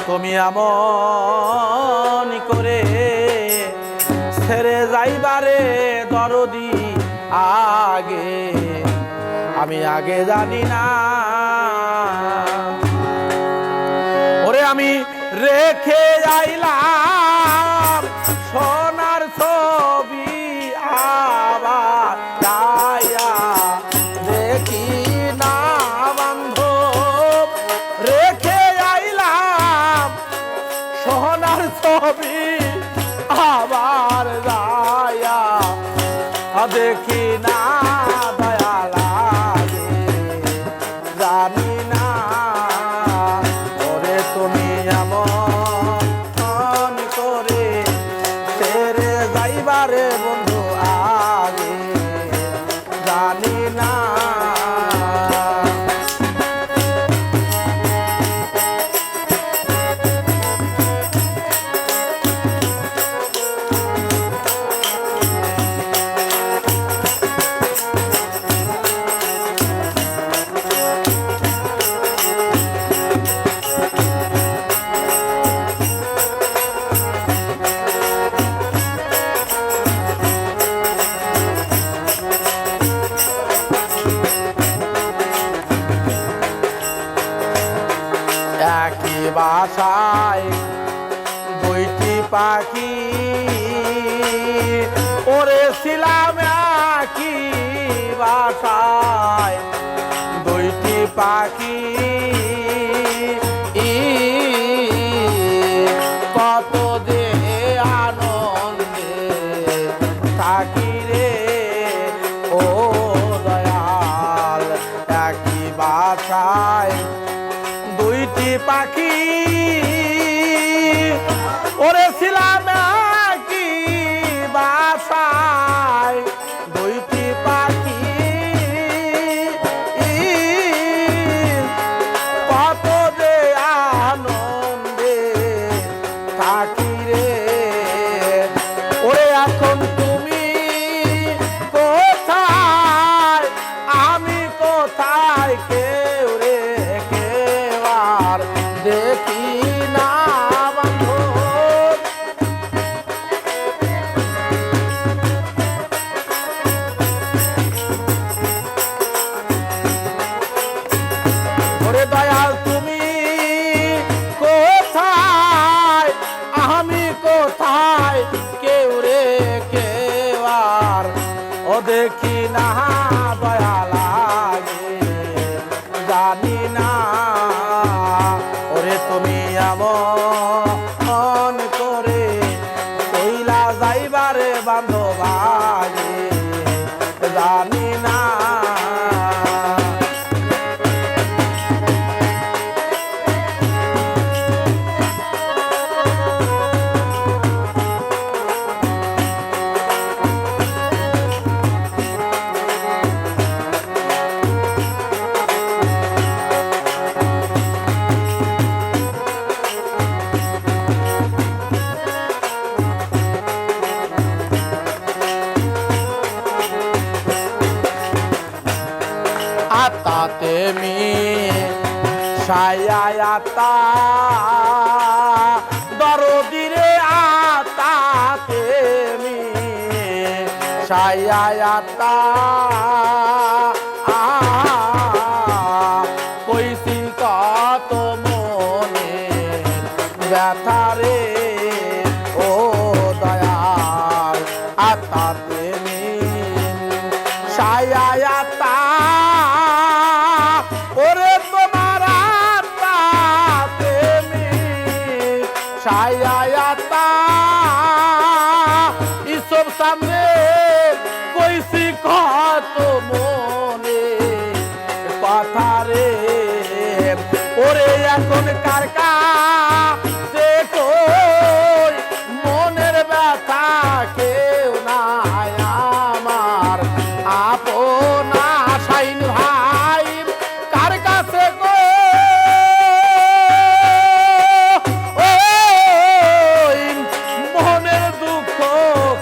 তুমি এমন করে ছেড়ে যাইবারে দরদি আগে আমি আগে জানি না ওরে আমি রেখে আইলাম সোনার ছবি আবার যাইয়া দেখি না বান্ধব রেখে আইলাম সোনার ছবি আবার যাইয়া দেখি না দয়া লাগে জানি না ওরে তুমি এমন করে ছেড়ে যাইবারে বন্ধু আগে জানি না একই বাসায় দুইটি পাখি ওরে ছিলাম একই বাসায় দুইটি পাখি কত দে আনন্দে থাকি রে ও দয়াল একই বাসায় দুইটি পাখি ওরে ছিলাম কি বাসায় দুইটি পাখি কত যে আনন্দে থাকি রে ওরে এখন তুমি কোথায় আমি কোথায় কেউ রে দেখি না বান্ধব ওরে দয়াল তুমি কোথায় আমি কোথায় কেউ রে কেউ আর ও দেখি না দয়া লাগে জানি না তুমি এমন করে কইলা যাইবারে বান্ধব আগে জানি না আতাতে মি সায়াতা দরদিরে আতাতে মি সায়াতা কইছি কত মনে ব্যথা রে ও দয়াল আতাতে মি সায়াতা ওরে তোমার আত্মা ছায়াতা ইসব সামনে কইছি কত মনে কথা রে ওরে এখন কার কাছে কই মনের ব্যথা কেউ নাই আমার আপনা শাইন ভাই কার কাছে মনের দুঃখ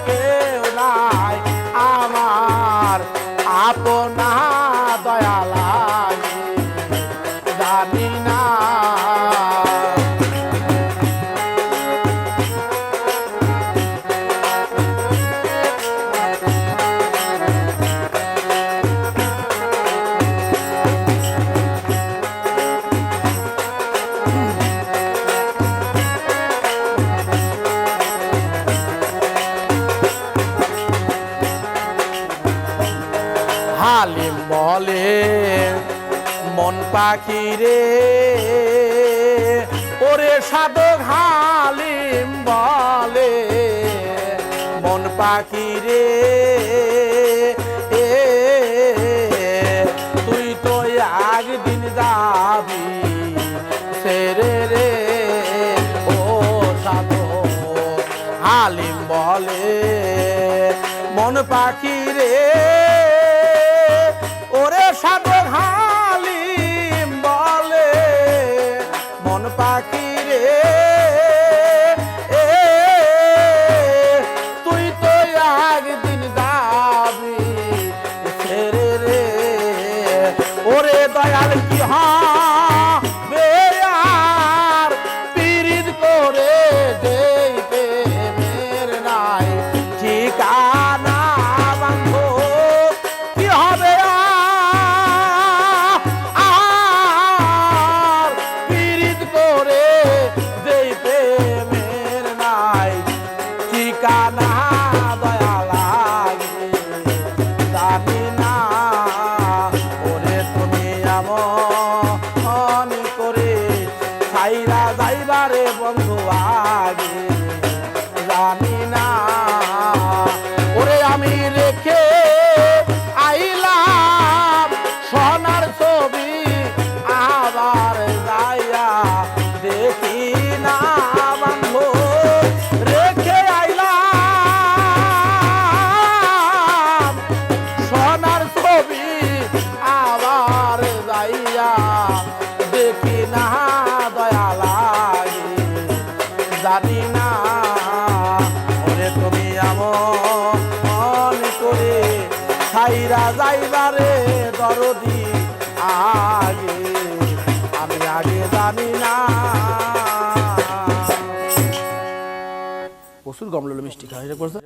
কেউ নাই আমার আপন পাখি রে ওরে সাধক হালিম বলে মন পাখি রে তুই তো একদিন যাবি সেরে রে ও সাধক হালিম বলে মন পাখি রে ওরে সাধক হালিম বলে মন পাখি রে তুই তো একদিন যাবি ছেড়ে রে ওরে দয়াল কি হবে আর পীড়িত করে দেই প্রেমের নাই ঠিকানা বান্ধব কি হবে আর পীড়িত করে দেই প্রেমের নাই ঠিকানা দয়া লাগে জানি না ওরে তুমি এমন করে ছাইরা যাইবারে বন্ধু আগে জানি না ওরে আমি রেখে আইলাম সোনার ছবি আবার যাইয়া দেখি না বান্ধব রেখে আইলাম সোনার ছবি আবার যাইয়া দেখি না দয়া লাগে জানি না ওরে তুমি এমন করে ছাইরা যাইবারে দরদি আগে আমি আগে জানি না প্রচুর গমলো মিষ্টি খাওয়া করছে।